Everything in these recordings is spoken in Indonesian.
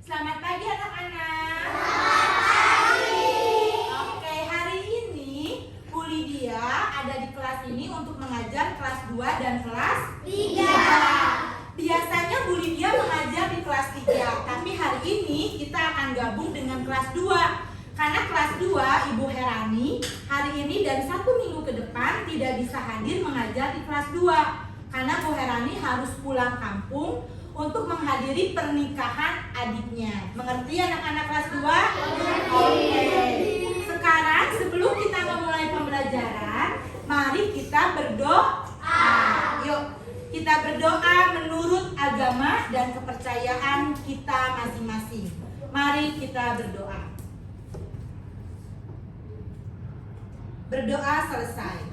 Selamat pagi anak-anak. Selamat pagi. Oke, hari ini Bu Lydia ada di kelas ini untuk mengajar kelas 2 dan kelas 3. Biasanya Bu Lydia mengajar di kelas 3, tapi hari ini kita akan gabung dengan kelas 2. Karena kelas 2 Ibu Herani hari ini dan 1 minggu ke depan tidak bisa hadir mengajar di kelas 2. Karena Bu Herani harus pulang kampung untuk menghadiri pernikahan adiknya. Mengerti anak-anak kelas 2? Oke. Sekarang sebelum kita memulai pembelajaran, mari kita berdoa. Yuk, kita berdoa menurut agama dan kepercayaan kita masing-masing. Mari kita berdoa. Berdoa selesai.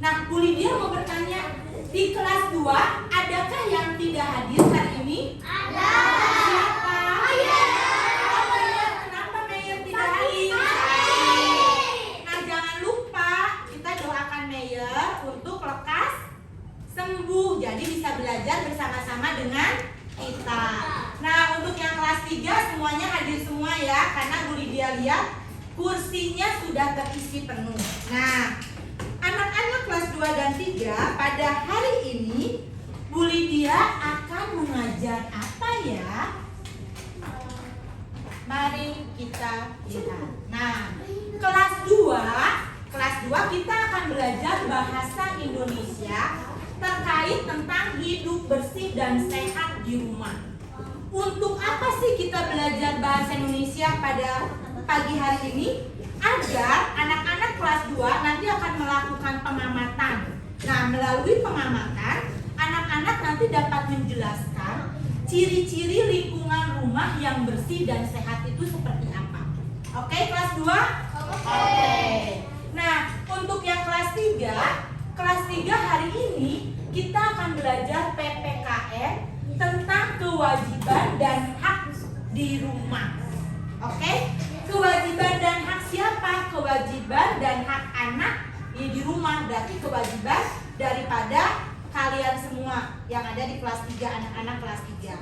Nah, Bu Lydia mau bertanya, di kelas 2 adakah yang tidak hadir hari ini? Ada. Siapa? Mayer. Oh, Mayer. Kenapa Mayer tidak hadir? Nah, jangan lupa kita doakan Mayer untuk lekas sembuh. Jadi bisa belajar bersama-sama dengan kita. Nah, untuk yang kelas 3 semuanya hadir semua ya, karena Bu Lydia lihat kursinya sudah terisi penuh. Nah, anak-anak kelas 2 dan 3 pada hari ini Bu Lydia akan mengajar apa ya? Mari kita lihat. Nah, kelas 2 kita akan belajar bahasa Indonesia terkait tentang hidup bersih dan sehat di rumah. Untuk apa sih kita belajar bahasa Indonesia pada pagi hari ini? Agar anak-anak kelas 2 nanti akan melakukan pengamatan. Nah, melalui pengamatan, anak-anak nanti dapat menjelaskan ciri-ciri lingkungan rumah yang bersih dan sehat itu seperti apa. Oke, kelas 2? Oke. Nah, untuk yang kelas 3 hari ini kita akan belajar PPKN tentang kewajiban dan hak di rumah. Oke? Kewajiban dan hak siapa? Kewajiban dan hak anak di rumah. Berarti kewajiban daripada kalian semua yang ada di kelas 3, anak-anak kelas 3.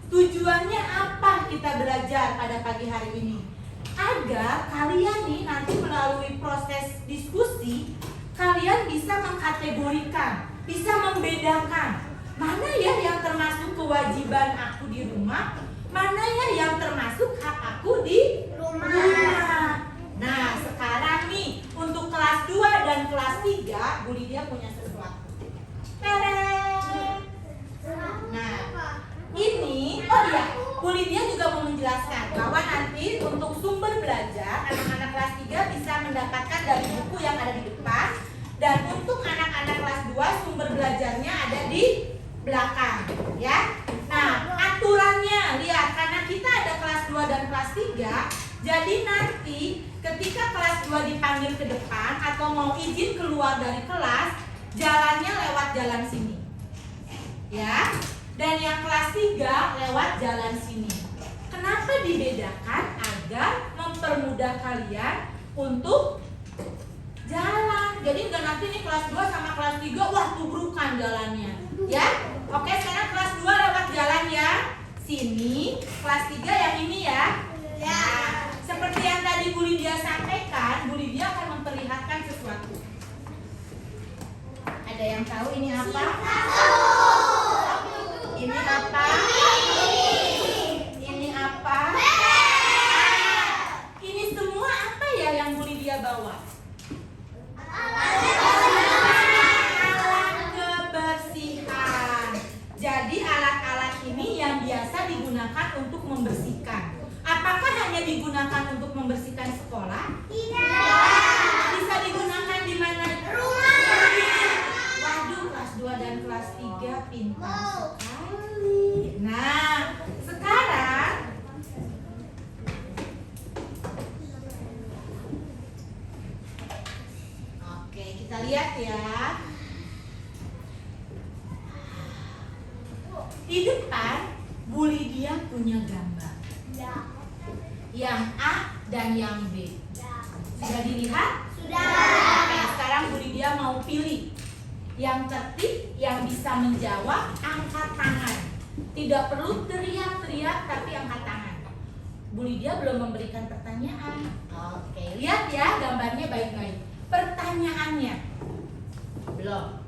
Tujuannya apa kita belajar pada pagi hari ini? Agar kalian nih nanti melalui proses diskusi, kalian bisa mengkategorikan, bisa membedakan mana ya yang termasuk kewajiban aku di rumah, mana ya yang termasuk hak aku di rumah. Nah, sekarang nih untuk kelas 2 dan kelas 3 Bu Lydia punya sesuatu. Teret. Nah, ini Bu Lydia juga mau menjelaskan bahwa nanti untuk sumber belajar anak-anak kelas 3 bisa mendapatkan dari buku yang ada di depan, dan untuk anak-anak kelas 2 sumber belajarnya ada di belakang ya. Nah, aturannya lihat, karena kita ada kelas 2 dan kelas 3, jadi nanti ketika kelas 2 dipanggil ke depan atau mau izin keluar dari kelas, jalannya lewat jalan sini. Ya. Dan yang kelas 3 lewat jalan sini. Kenapa dibedakan? Agar mempermudah kalian untuk jalan. Jadi enggak nanti nih kelas 2 sama kelas 3 wah tubrukan jalannya. Ya. Oke, sekarang kelas 2 lewat jalan ya. Sini, kelas 3 yang ini ya. Nah, seperti yang tadi Bu Lydia sampaikan, Bu Lydia akan memperlihatkan sesuatu. Ada yang tahu ini apa? Ini apa? Ini apa? Ini semua apa ya yang Bu Lydia bawa? Alat kebersihan. Jadi alat-alat ini yang biasa digunakan untuk membersihkan. Apakah hanya digunakan untuk membersihkan sekolah? Tidak. Bisa digunakan di mana? Rumah. Waduh, kelas 2 dan kelas 3 pintar sekali. Nah, sekarang oke, kita lihat ya. Di depan Bu Lydia punya gambar. Yang A dan yang B. Sudah dilihat? Sudah. Oke, sekarang Bu Lydia mau pilih. Yang tertib, yang bisa menjawab, angkat tangan. Tidak perlu teriak-teriak, tapi angkat tangan. Lydia belum memberikan pertanyaan. Oke, lihat ya gambarnya baik-baik. Pertanyaannya belum.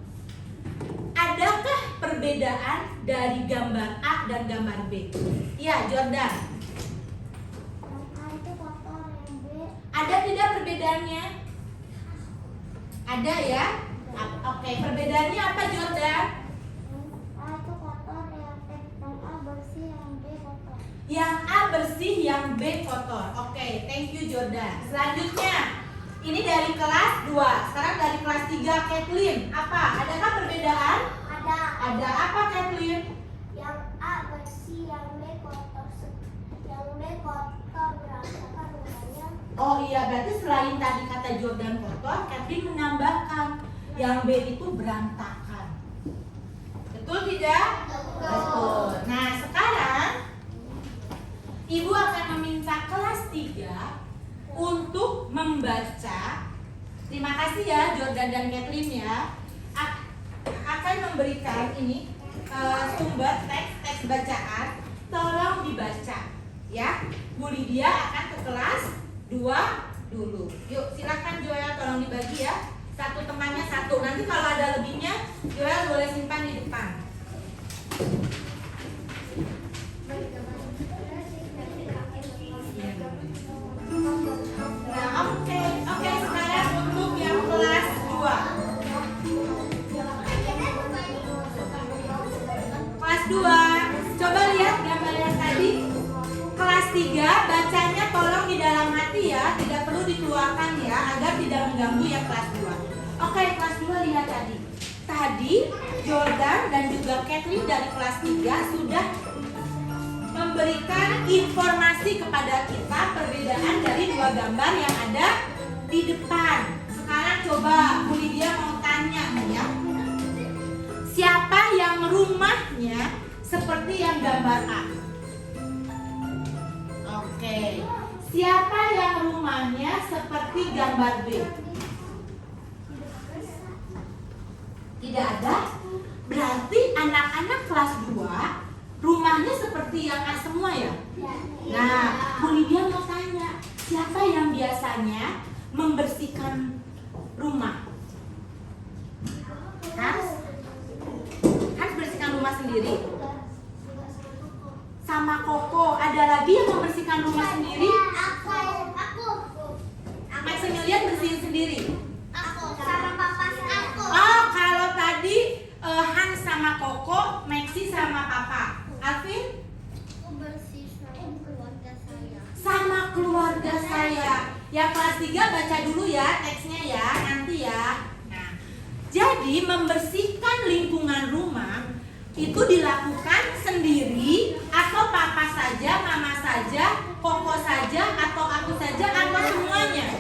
Adakah perbedaan dari gambar A dan gambar B? Iya, Jordan. A itu kotor, yang B Ada tidak perbedaannya? Ada ya? Oke, perbedaannya apa, Jordan? A itu kotor, yang A bersih, yang B kotor. Yang A bersih, yang B kotor. Oke, thank you Jordan. Selanjutnya, ini dari kelas 2. Sekarang dari kelas 3, Kathleen. Apa? Adakah perbedaan? Ada Ada apa, Kathleen? yang A bersih, yang B kotor. Yang B kotor berantakan rumahnya. Oh iya, berarti selain tadi kata Jordan kotor, Kathleen menambahkan yang B itu berantakan. Betul tidak? Betul. Nah, sekarang Ibu akan meminta kelas 3 untuk membaca. Terima kasih ya Jordan dan Kathleen ya. Akan memberikan ini sumber teks bacaan. Tolong dibaca ya. Bu Lydia akan ke kelas 2 dulu. Yuk silakan Joel, tolong dibagi ya. Satu temannya satu. Nanti kalau ada lebihnya Joel boleh simpan di depan. Nah, oke, sekarang untuk yang kelas 2. Kelas 2, coba lihat gambar yang tadi. Kelas 3, bacanya tolong di dalam hati ya, tidak perlu dikeluarkan ya, agar tidak mengganggu yang kelas 2. Oke, kelas 2 lihat tadi. Tadi Jordan dan juga Kathleen dari kelas 3 sudah memberikan informasi kepada kita perbedaan dari dua gambar yang ada di depan. Sekarang coba Bu Lydia mau tanya nih ya. Siapa yang rumahnya seperti yang gambar A? Oke. Siapa yang rumahnya seperti gambar B? Tidak ada. Berarti anak-anak kelas 2 rumahnya seperti yang A semua ya? Nah, Bu Lydia mau tanya, siapa yang biasanya membersihkan rumah? Hans? Hans bersihkan rumah sendiri? Sama Koko, ada lagi yang membersihkan rumah sendiri? Aku Maximilian bersihin sendiri? Aku sama papa aku. Oh, kalau tadi Hans sama Koko, Maxi sama Papa. Alvin? Aku bersih sama keluarga saya. Sama keluarga saya. Yang kelas 3 baca dulu ya teksnya ya, nanti ya. Nah, jadi membersihkan lingkungan rumah itu dilakukan sendiri atau papa saja, mama saja, Koko saja, atau aku saja, atau semuanya?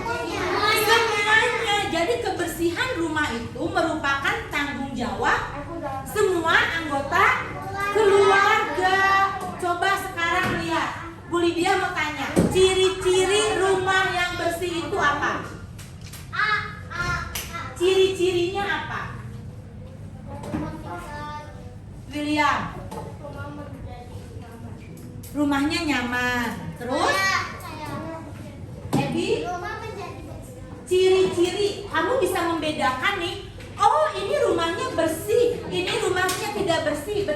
Semuanya. Jadi kebersihan rumah itu merupakan tanggung jawab semua anggota keluarga. Coba sekarang lihat, Bu Lydia mau tanya, ciri-ciri rumah yang bersih itu apa? Ciri-cirinya apa? William, rumahnya nyaman. Terus, Abby, ciri-ciri kamu bisa membedakan nih. Oh, ini rumahnya bersih, ini rumahnya tidak bersih.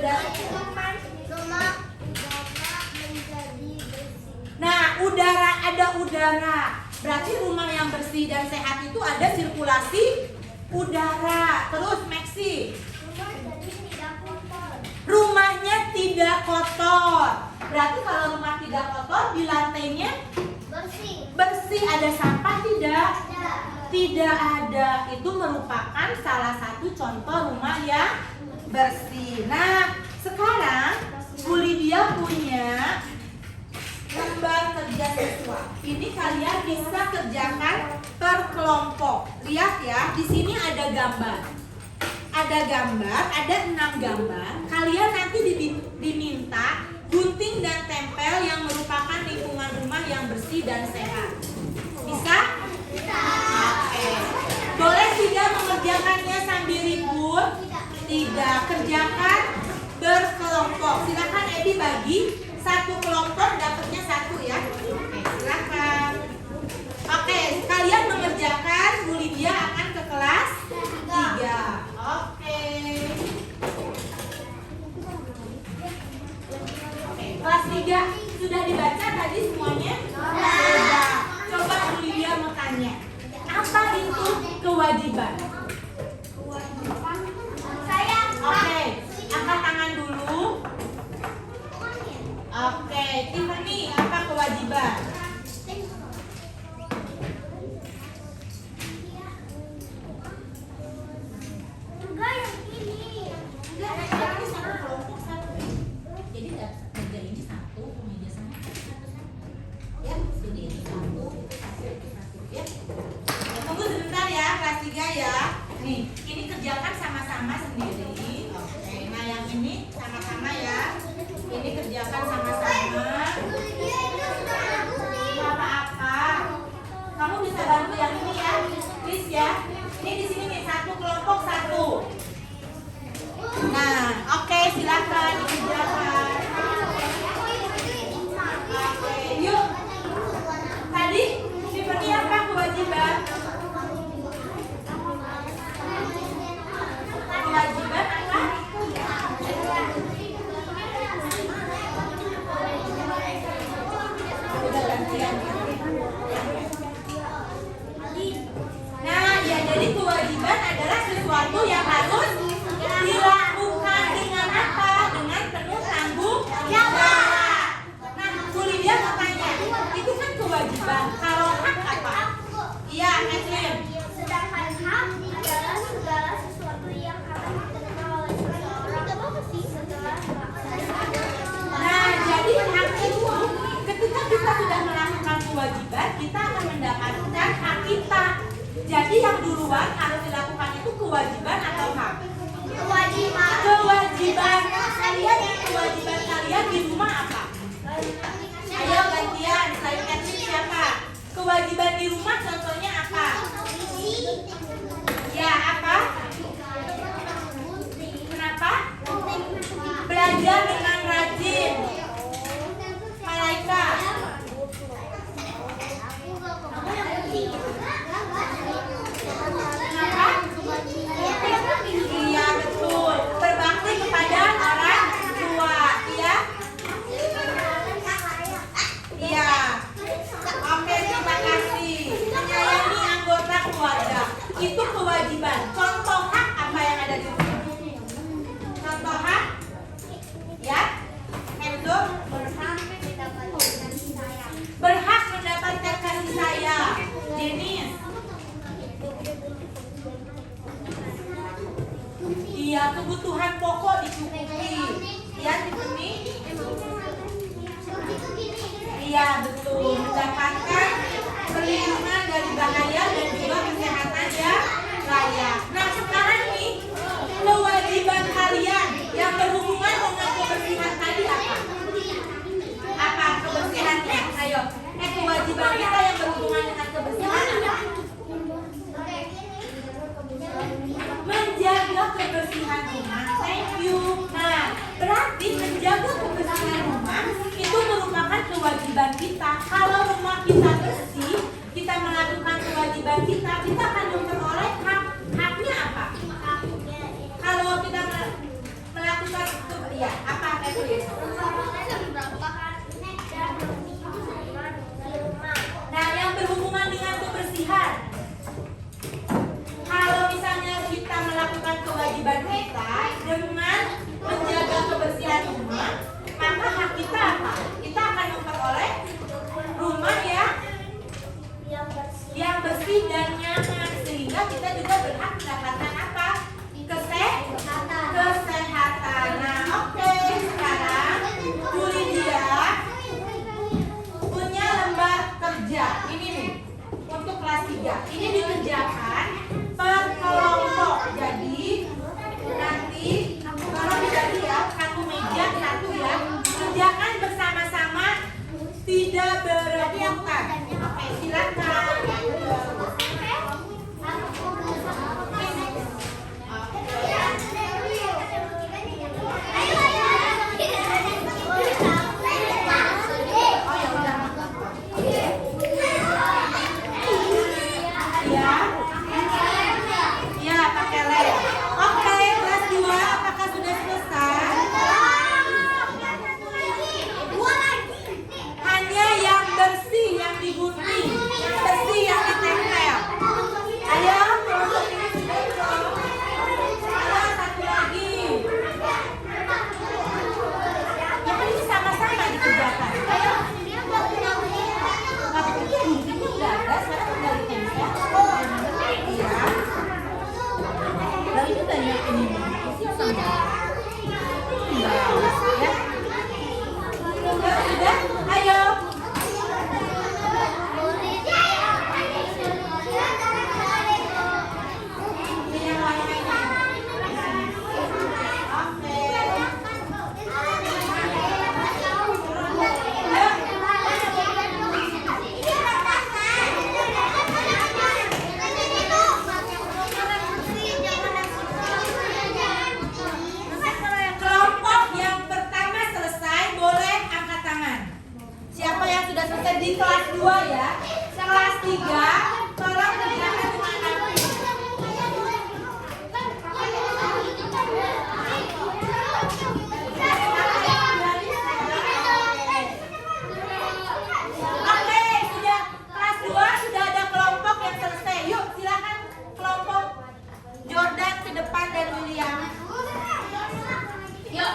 Nah, udara, ada udara. Berarti rumah yang bersih dan sehat itu ada sirkulasi udara. Terus, Maxi, rumahnya tidak kotor. Berarti kalau rumah tidak kotor, di lantainya bersih. Ada sampah tidak? Tidak ada. Itu merupakan salah satu contoh rumah yang bersih. Nah, sekarang Bu Lydia punya lembar kerja siswa. Ini kalian bisa kerjakan per kelompok. Lihat ya, di sini ada gambar. Ada 6 gambar. Kalian nanti diminta gunting dan tempel yang merupakan lingkungan rumah yang bersih dan sehat. Bisa? Bisa. Oke. Boleh tidak mengerjakannya sambil ribut? Tidak. Kerjakan berkelompok. Silakan Edi bagi satu kelompok dapatnya 1 ya. Oke. Sudah dibaca tadi semuanya? Sudah. Coba Julia mau tanya, apa itu kewajiban? Oke, angkat tangan dulu. Oke, Tiffany, apa kewajiban? Enggak yang ini. Ini satu kelompok satu. Jadi meja ini satu, meja sana satu. Ya, jadi ini satu, itu satu, ya. Tunggu sebentar ya, kelas 3 ya. Nih, ini kerjakan sama-sama sendiri. Oke, nah yang ini sama-sama ya. Ini kerjakan sama-sama. Apa-apa. Kamu bisa bantu yang ini ya, please ya. Ini di sini nih, satu kelompok satu. Nah, oke, silakan dikerjakan. Oke, yuk. Tadi Tiffany apa kewajiban? Kewajiban apa? Udah gantian. Nah, ya jadi kewajiban adalah sesuatu yang harus dilakukan dengan apa? Dengan penuh tanggung jawab. Nah, Bu Lydia mau tanya, itu kan kewajiban. Kalau hak apa? Iya, Eslin. Sedangkan hak adalah segala sesuatu yang akan diterima oleh seseorang setelah melaksanakan. Nah, jadi hak itu ketika kita sudah melakukan kewajiban, kita akan mendapatkan hak kita. Jadi yang duluan harus dilakukan itu kewajiban atau hak? Kewajiban. Kewajiban kalian, kewajiban kalian di rumah apa? Ayo gantian, selain Catherine siapa? Kewajiban di rumah contohnya apa? Ya, apa? Kenapa? Belajar dengan rajin. Malaika. Kenapa? Iya, betul. Berbakti kepada orang tua, iya? Iya. Oke, terima kasih. Menyayangi anggota keluarga. Itu kewajiban. Contoh hak apa yang ada di sini? Contoh hak? Ya? Enzo? Berhak mendapatkan kasih sayang. Denis? Iya, kebutuhan pokok dicukupi. Iya, Tiffany? Iya, betul. Mendapatkan perlindungan dari bahaya dan juga kesehatan yang layak. Nah, sekarang nih, kewajiban kalian yang berhubungan dengan kebersihan tadi apa? Apa kebersihannya? Ayo, kewajiban kita yang berhubungan dengan kebersihan apa? Menjaga kebersihan rumah. Thank you. Nah, berarti menjaga kebersihan rumah itu merupakan kewajiban kita. selesai di kelas 2 ya. Kelas 3 tolong kerjakan dengan rapi. Oke, sudah kelas 2 sudah ada kelompok yang selesai. Yuk, silakan kelompok Jordan ke depan dan William. Yuk,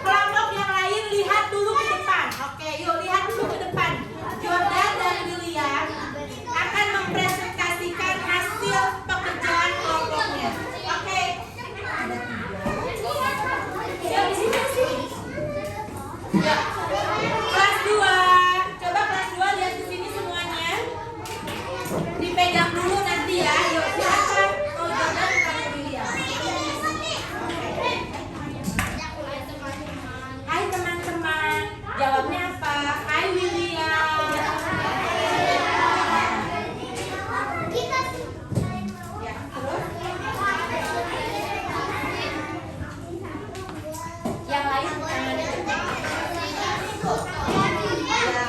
kelompok yang lain lihat dulu ke depan. Oke, yuk lihat dulu ke depan. Jordan dan William akan mempresentasikan hasil pekerjaan kelompoknya. Oke. Ada 3. Yuk, di sini. Yuk. Kelas 2. Coba kelas 2 lihat ke sini semuanya. Dipegang dulu nanti ya. Yuk, silakan. Oh, Jordan bukannya William. Hai teman-teman, jawabnya apa? Hai William. Ya, terus? Yang lain tangannya cepat. Ya.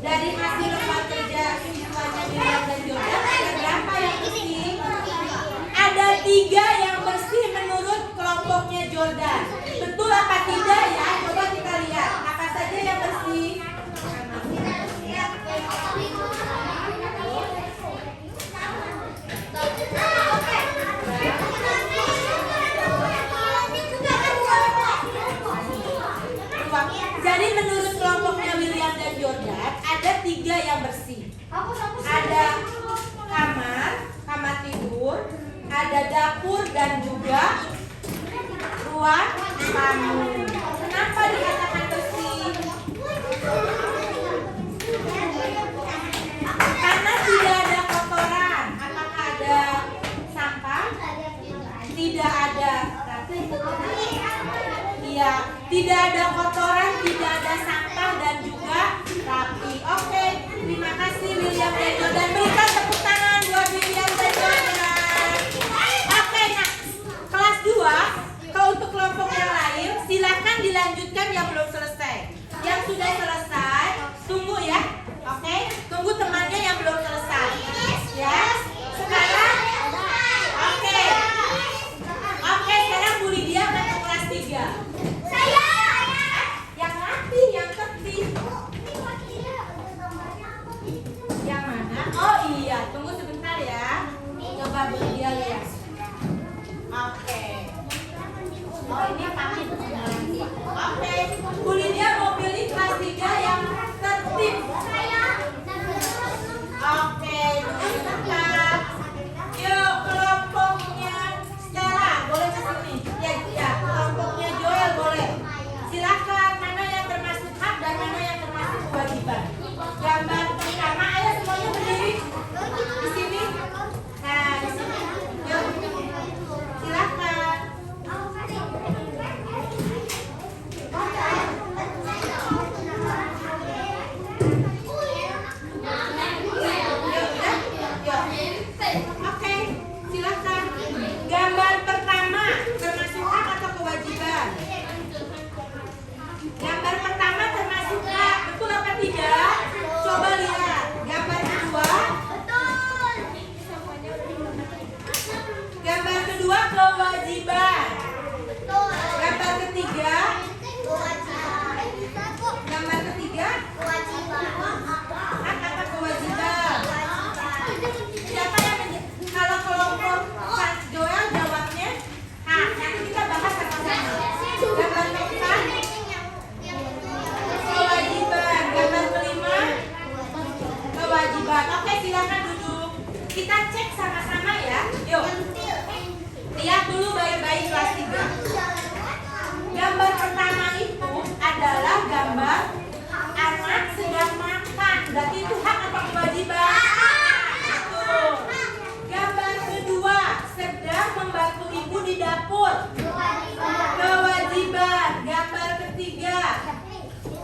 Dari hasil rumah kerja siswanya William dan Jordan ada berapa yang bersih? Ada 3 yang bersih menurut kelompoknya Jordan. Betul apa tidak ya? Coba kita lihat. Apa saja yang bersih? Jadi menurut kelompoknya William dan Jordan ada 3 yang bersih. Ada kamar tidur, ada dapur dan juga ruang tamu. Kenapa dikatakan bersih? Karena tidak ada kotoran. Apakah ada sampah? Tidak ada. Iya, tidak ada kotoran, tidak ada sampah dan juga rapi. Oke, terima kasih William dan Jordan. Berikan tepuk tangan buat William dan Jordan. Oke, nah kelas 2. Kalau untuk kelompok yang lain, silakan dilanjutkan yang belum selesai. Yang sudah selesai, tunggu ya. Oke, tunggu temannya yang belum selesai. Ya, sekarang. Oke. Oke, sekarang Bu Lydia akan ke kelas 3. Yang rapi, yang tertib. Yang mana? Oh iya, tunggu sebentar ya. Coba Bu Lydia lihat. Oke. Oh ini pamit. Oke, Bu Lydia mau pilih kelas 3 yang tertib. Oke, tunggu sebentar. Yuk, kelompoknya Stella, boleh ke sini? Ya, kelompoknya Joel boleh. Silakan, mana yang termasuk hak dan mana yang termasuk kewajiban. Gambar pertama, ayo semuanya berdiri. Di sini. Nah, di sini. Yuk, silakan. Oke, silakan. Gambar pertama termasuk hak atau kewajiban? Gambar pertama termasuk hak, betul apa tidak? Coba lihat. Gambar kedua. Gambar kedua kewajiban. Gambar ketiga. Gambar ketiga. Hak atau kewajiban? Siapa yang kalau kelompok Pak Joel jawabnya hak. Nanti kita bahas sama-sama. Gambar keempat kewajiban. Gambar kelima kewajiban. Oke, silakan duduk. Kita cek sama-sama ya. Yuk. Lihat dulu baik-baik kelas 3. Gambar pertama itu adalah gambar anak sedang makan. Berarti itu hak atau kewajiban? Betul. Gambar kedua sedang membantu ibu di dapur. Kewajiban. Gambar ketiga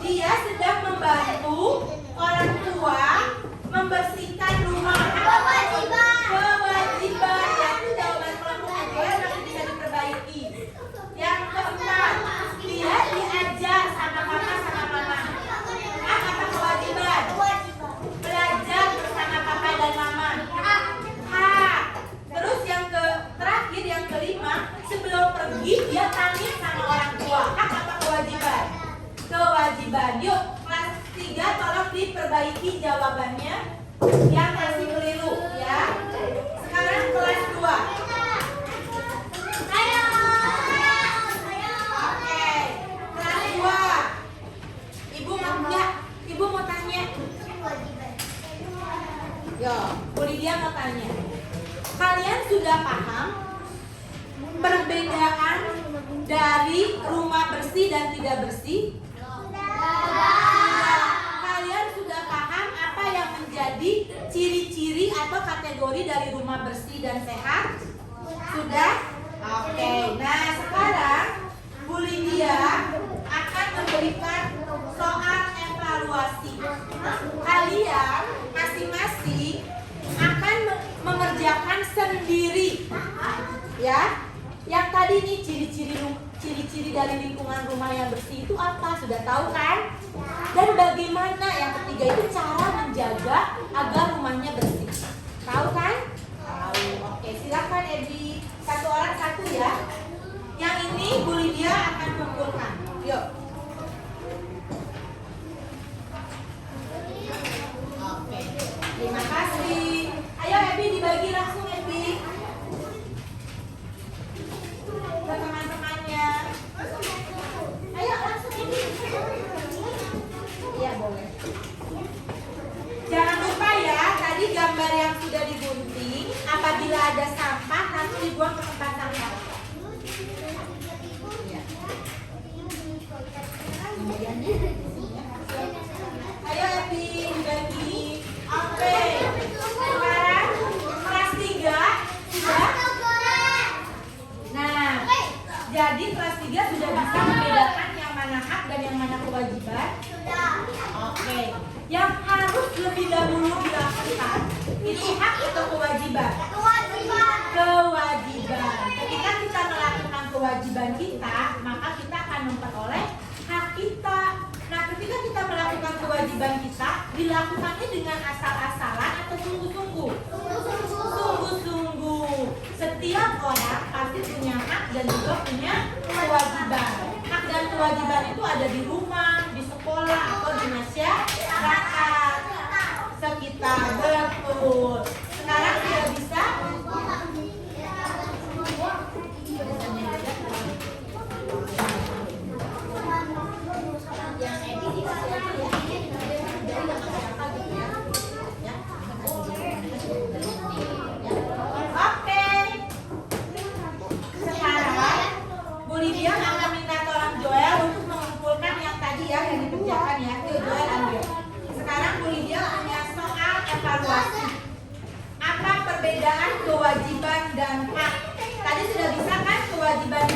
dia sedang membantu orang tua membersihkan rumah. Kewajiban. Yaitu jawaban kelompoknya Joel masih bisa diperbaiki. Yang keempat, dia diajak sama papa sama mama. 3 tolong diperbaiki jawabannya yang masih keliru ya. Sekarang kelas 2. Ayo. Oke, kelas 2. Ibu mau tanya. Yo, Bu Lydia mau tanya. Kalian sudah paham perbedaan dari rumah bersih dan tidak bersih? Kalian sudah paham apa yang menjadi ciri-ciri atau kategori dari rumah bersih dan sehat? Sudah? Oke. Nah, sekarang Bu Lydia akan memberikan soal evaluasi. Kalian masing-masing akan mengerjakan sendiri. Ya. Yang tadi nih ciri-ciri dari lingkungan rumah yang bersih itu apa? Sudah tahu kan? Dan bagaimana yang ketiga itu cara menjaga agar rumahnya bersih. Tahu kan? Tahu. Oke, silakan Ebi. Satu orang satu ya. Yang ini Bu Lydia akan kumpulkan. Yuk. Oke. Terima kasih. Ayo Ebi dibagi langsung Ebi. Ke teman-temannya. Ayo langsung Ebi. Iya boleh. Jangan lupa ya, tadi gambar yang sudah digunting, apabila ada sampah langsung dibuang ke tempat sampah. Iya. Ayo Ebi, dibagi. Oke. Sekarang kelas 3 sudah. Nah, jadi kelas 3 sudah bisa membedakan yang mana hak dan yang mana kewajiban. Oke. Yang harus lebih dahulu dilakukan itu hak atau kewajiban? Kewajiban. Ketika kita melakukan kewajiban kita, maka kita akan memperoleh hak kita. Nah, ketika kita melakukan kewajiban kita, dilakukannya dengan asal-asalan atau sungguh-sungguh? Sungguh-sungguh. Setiap orang pasti punya hak dan juga punya kewajiban. Hak dan kewajiban itu ada di rumah, di sekolah, atau di masyarakat sekitar. Betul. Sekarang sudah bisa. Yang Edi dikasih aja ya. Dari yang siapa gitu ya. Ya. Oke. Sekarang Bu Lydia akan minta tolong Joel untuk mengumpulkan yang tadi ya yang dikerjakan ya. Yuk Joel ambil. Sekarang Bu Lydia punya soal evaluasi. Apa perbedaan kewajiban dan hak? Tadi sudah bisa kan kewajiban